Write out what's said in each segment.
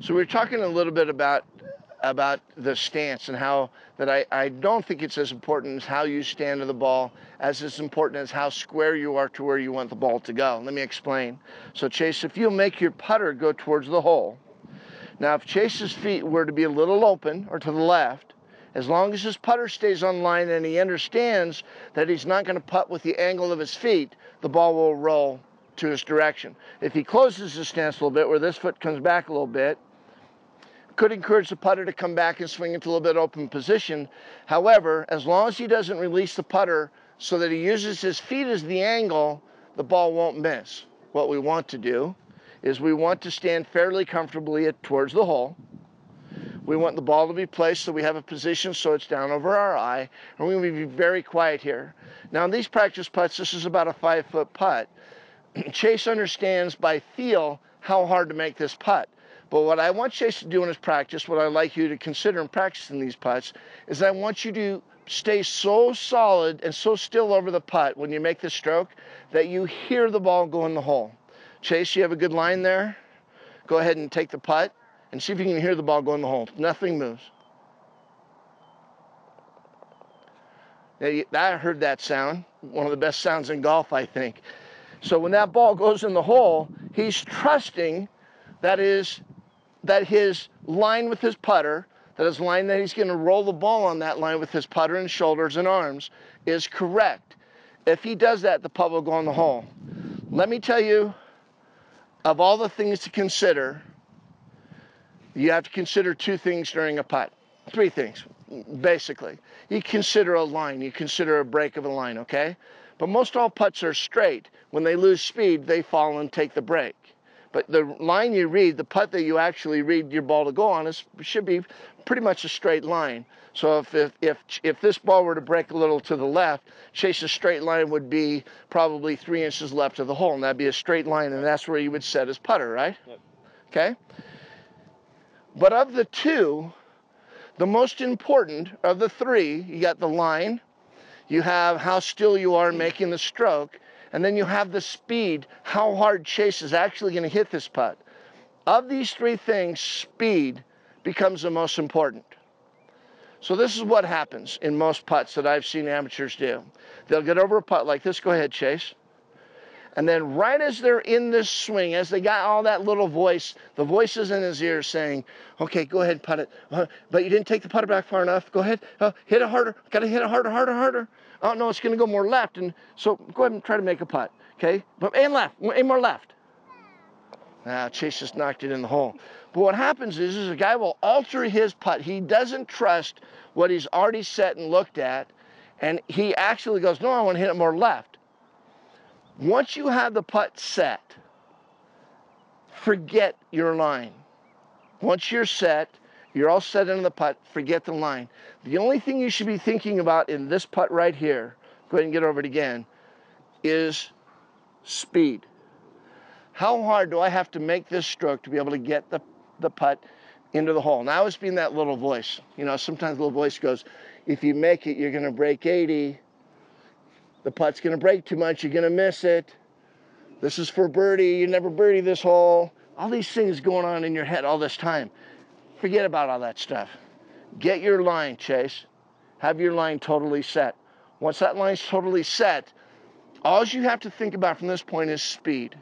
So we're talking a little bit about the stance and how that I don't think it's as important as how you stand to the ball as it's important as how square you are to where you want the ball to go. Let me explain. So Chase, if you'll make your putter go towards the hole. Now if Chase's feet were to be a little open or to the left, as long as his putter stays on line and he understands that he's not going to putt with the angle of his feet, the ball will roll to his direction. If he closes his stance a little bit, where this foot comes back a little bit, could encourage the putter to come back and swing into a little bit open position. However, as long as he doesn't release the putter so that he uses his feet as the angle, the ball won't miss. What we want to do is we want to stand fairly comfortably towards the hole. We want the ball to be placed so we have a position so it's down over our eye, and we're going to be very quiet here. Now in these practice putts, this is about a 5-foot putt. Chase understands by feel how hard to make this putt. But what I want Chase to do in his practice, what I'd like you to consider in practicing these putts, is I want you to stay so solid and so still over the putt when you make the stroke that you hear the ball go in the hole. Chase, you have a good line there? Go ahead and take the putt and see if you can hear the ball go in the hole. Nothing moves. Now, I heard that sound, one of the best sounds in golf, I think. So when that ball goes in the hole, he's trusting that his line with his putter, that his line that he's going to roll the ball on that line with his putter and shoulders and arms is correct. If he does that, the putt will go in the hole. Let me tell you, of all the things to consider, you have to consider 2 things during a putt. 3 things, basically. You consider a line, you consider a break of a line, okay? But most all putts are straight. When they lose speed, they fall and take the break. But the line you read, the putt that you actually read your ball to go on, should be pretty much a straight line. So if this ball were to break a little to the left, Chase's straight line would be probably 3 inches left of the hole, and that'd be a straight line, and that's where you would set his putter, right? Yep. Okay? But of the 2, the most important of the 3, you got the line, you have how still you are making the stroke, and then you have the speed, how hard Chase is actually going to hit this putt. Of these 3 things, speed becomes the most important. So this is what happens in most putts that I've seen amateurs do. They'll get over a putt like this. Go ahead, Chase. And then right as they're in this swing, as they got all that little voice, the voices in his ear saying, okay, go ahead, putt it. But you didn't take the putter back far enough. Go ahead. Hit it harder. Got to hit it harder, harder, harder. Oh, no, it's going to go more left. And so go ahead and try to make a putt. Okay? But aim left. Aim more left. Chase just knocked it in the hole. But what happens is a guy will alter his putt. He doesn't trust what he's already set and looked at. And he actually goes, no, I want to hit it more left. Once you have the putt set, forget your line. Once you're set, you're all set into the putt, forget the line. The only thing you should be thinking about in this putt right here, go ahead and get over it again, is speed. How hard do I have to make this stroke to be able to get the putt into the hole? Now it's being that little voice. You know, sometimes the little voice goes, if you make it, you're going to break 80. The putt's going to break too much. You're going to miss it. This is for birdie. You never birdie this hole. All these things going on in your head all this time. Forget about all that stuff. Get your line, Chase. Have your line totally set. Once that line's totally set, all you have to think about from this point is speed.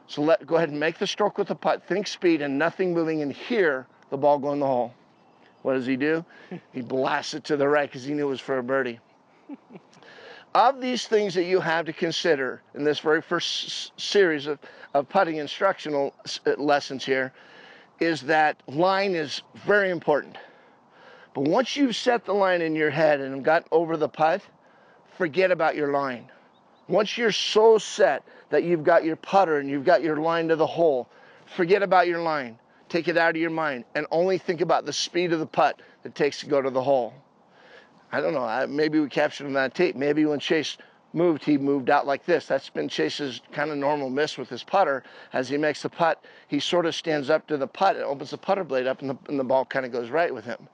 So go ahead and make the stroke with the putt. Think speed and nothing moving, and hear the ball go in the hole. What does he do? He blasts it to the right because he knew it was for a birdie. Of these things that you have to consider in this very first series of putting instructional lessons here, is that line is very important. But once you've set the line in your head and got over the putt, forget about your line. Once you're so set that you've got your putter and you've got your line to the hole, forget about your line. Take it out of your mind and only think about the speed of the putt that it takes to go to the hole. I don't know, maybe we captured on that tape. Maybe when Chase moved, he moved out like this. That's been Chase's kind of normal miss with his putter. As he makes the putt, he sort of stands up to the putt and opens the putter blade up, and the ball kind of goes right with him.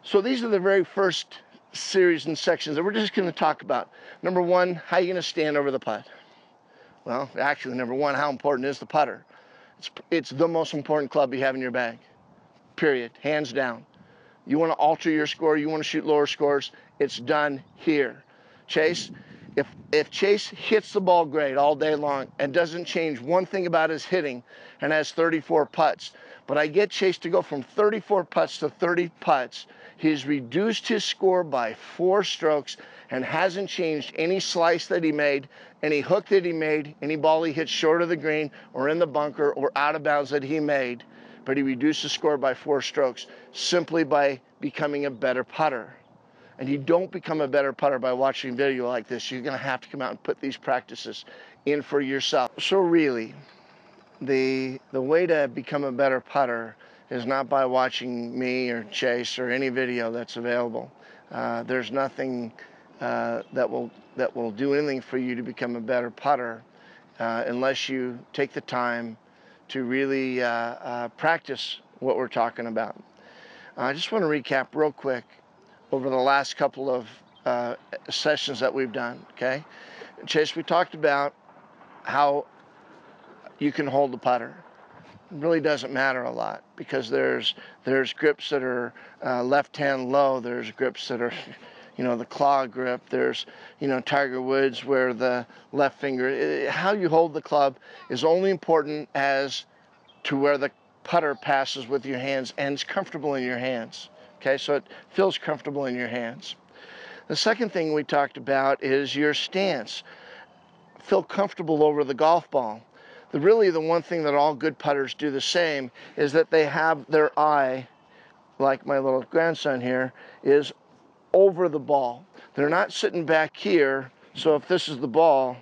So these are the very first series and sections that we're just going to talk about. Number 1, how are you going to stand over the putt? Well, actually, number 1, how important is the putter? It's the most important club you have in your bag, period, hands down. You want to alter your score, you want to shoot lower scores, it's done here. Chase, if Chase hits the ball great all day long and doesn't change one thing about his hitting and has 34 putts, but I get Chase to go from 34 putts to 30 putts, he's reduced his score by 4 strokes and hasn't changed any slice that he made, any hook that he made, any ball he hit short of the green or in the bunker or out of bounds that he made, but he reduced the score by 4 strokes simply by becoming a better putter. And you don't become a better putter by watching video like this. You're going to have to come out and put these practices in for yourself. So really, the way to become a better putter is not by watching me or Chase or any video that's available. There's nothing that will do anything for you to become a better putter unless you take the time to really practice what we're talking about. I just want to recap real quick over the last couple of sessions that we've done, okay? Chase, we talked about how you can hold the putter. It really doesn't matter a lot because there's grips that are left hand low, there's grips that are, the claw grip, there's, Tiger Woods where the left finger, how you hold the club is only important as to where the putter passes with your hands and is comfortable in your hands. Okay, so it feels comfortable in your hands. The second thing we talked about is your stance. Feel comfortable over the golf ball. Really the one thing that all good putters do the same is that they have their eye, like my little grandson here, is over the ball. They're not sitting back here, so if this is the ball,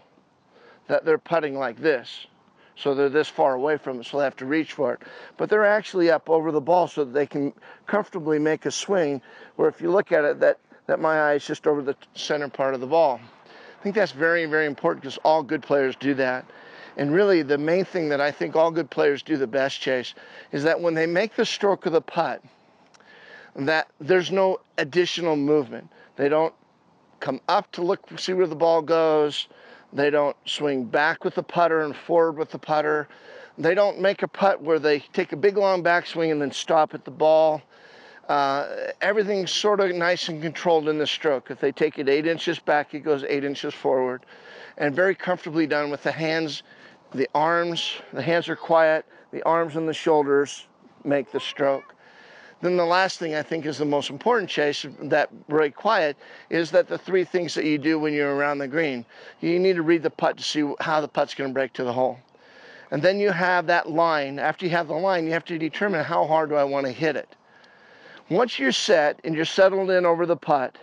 that they're putting like this. So they're this far away from it, so they have to reach for it. But they're actually up over the ball so that they can comfortably make a swing, where if you look at it, that my eye is just over the center part of the ball. I think that's very, very important because all good players do that. And really, the main thing that I think all good players do the best, Chase, is that when they make the stroke of the putt, that there's no additional movement. They don't come up to look, see where the ball goes. They don't swing back with the putter and forward with the putter. They don't make a putt where they take a big long backswing and then stop at the ball. Everything's sort of nice and controlled in the stroke. If they take it 8 inches back, it goes 8 inches forward. And very comfortably done with the hands, the arms. The hands are quiet. The arms and the shoulders make the stroke. Then the last thing I think is the most important, Chase, that very quiet, is that the 3 things that you do when you're around the green. You need to read the putt to see how the putt's going to break to the hole. And then you have that line. After you have the line, you have to determine how hard do I want to hit it. Once you're set and you're settled in over the putt,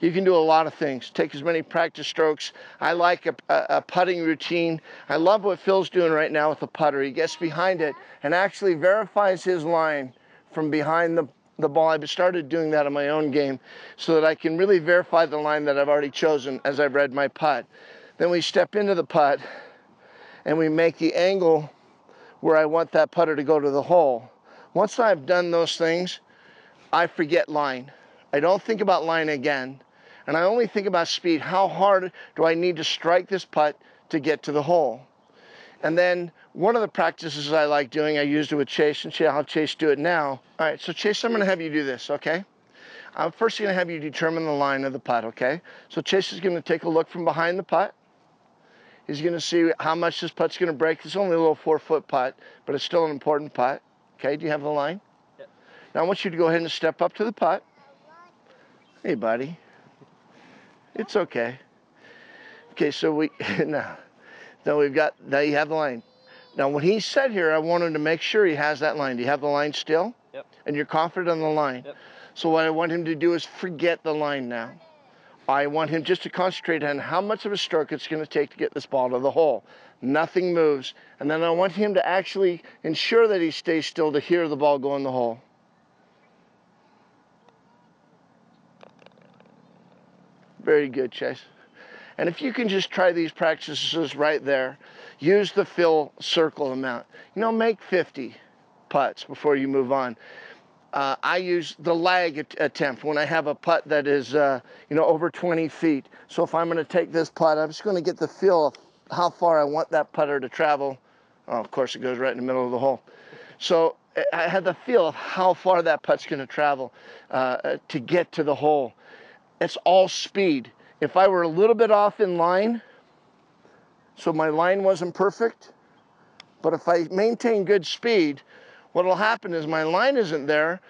you can do a lot of things. Take as many practice strokes. I like a putting routine. I love what Phil's doing right now with the putter. He gets behind it and actually verifies his line from behind the ball. I've started doing that in my own game so that I can really verify the line that I've already chosen as I've read my putt. Then we step into the putt and we make the angle where I want that putter to go to the hole. Once I've done those things, I forget line. I don't think about line again, and I only think about speed. How hard do I need to strike this putt to get to the hole? And then one of the practices I like doing, I used it with Chase, and I'll have Chase do it now. All right, so Chase, I'm going to have you do this, okay? I'm first going to have you determine the line of the putt, okay? So Chase is going to take a look from behind the putt. He's going to see how much this putt's going to break. It's only a little 4-foot putt, but it's still an important putt. Okay, do you have the line? Yep. Now I want you to go ahead and step up to the putt. Hey, buddy. It's okay. Okay, so now we've got, now you have the line. Now when he's set here, I want him to make sure he has that line. Do you have the line still? Yep. And you're confident on the line? Yep. So what I want him to do is forget the line now. I want him just to concentrate on how much of a stroke it's going to take to get this ball to the hole. Nothing moves. And then I want him to actually ensure that he stays still to hear the ball go in the hole. Very good, Chase. And if you can just try these practices right there, use the fill circle amount. Make 50 putts before you move on. I use the lag attempt when I have a putt that is, over 20 feet. So if I'm going to take this putt, I'm just going to get the feel of how far I want that putter to travel Oh, of course, it goes right in the middle of the hole. So I had the feel of how far that putt's going to travel to get to the hole. It's all speed. If I were a little bit off in line, so my line wasn't perfect, but if I maintain good speed, what will happen is my line isn't there,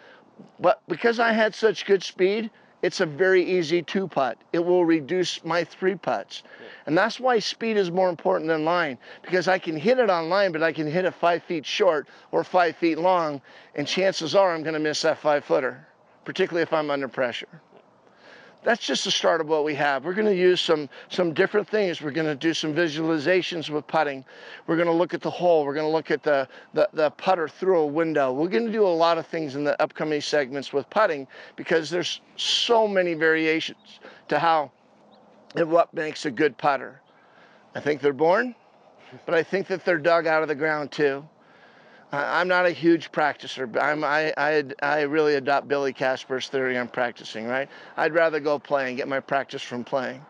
but because I had such good speed, it's a very easy 2-putt. It will reduce my 3-putts. And that's why speed is more important than line, because I can hit it on line, but I can hit it 5 feet short or 5 feet long, and chances are I'm going to miss that 5-footer, particularly if I'm under pressure. That's just the start of what we have. We're going to use some different things. We're going to do some visualizations with putting. We're going to look at the hole. We're going to look at the putter through a window. We're going to do a lot of things in the upcoming segments with putting, because there's so many variations to how and what makes a good putter. I think they're born, but I think that they're dug out of the ground too. I'm not a huge practicer, but I really adopt Billy Casper's theory on practicing, right? I'd rather go play and get my practice from playing,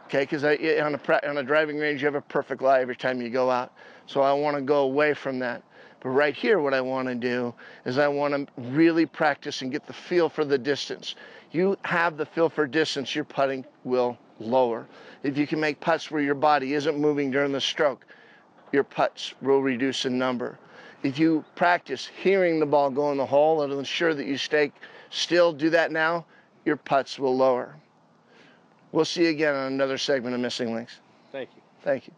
okay? Because on a driving range, you have a perfect lie every time you go out. So I want to go away from that. But right here, what I want to do is I want to really practice and get the feel for the distance. You have the feel for distance, your putting will lower. If you can make putts where your body isn't moving during the stroke, your putts will reduce in number. If you practice hearing the ball go in the hole, it'll ensure that you stay still. Do that now, your putts will lower. We'll see you again on another segment of Missing Links. Thank you. Thank you.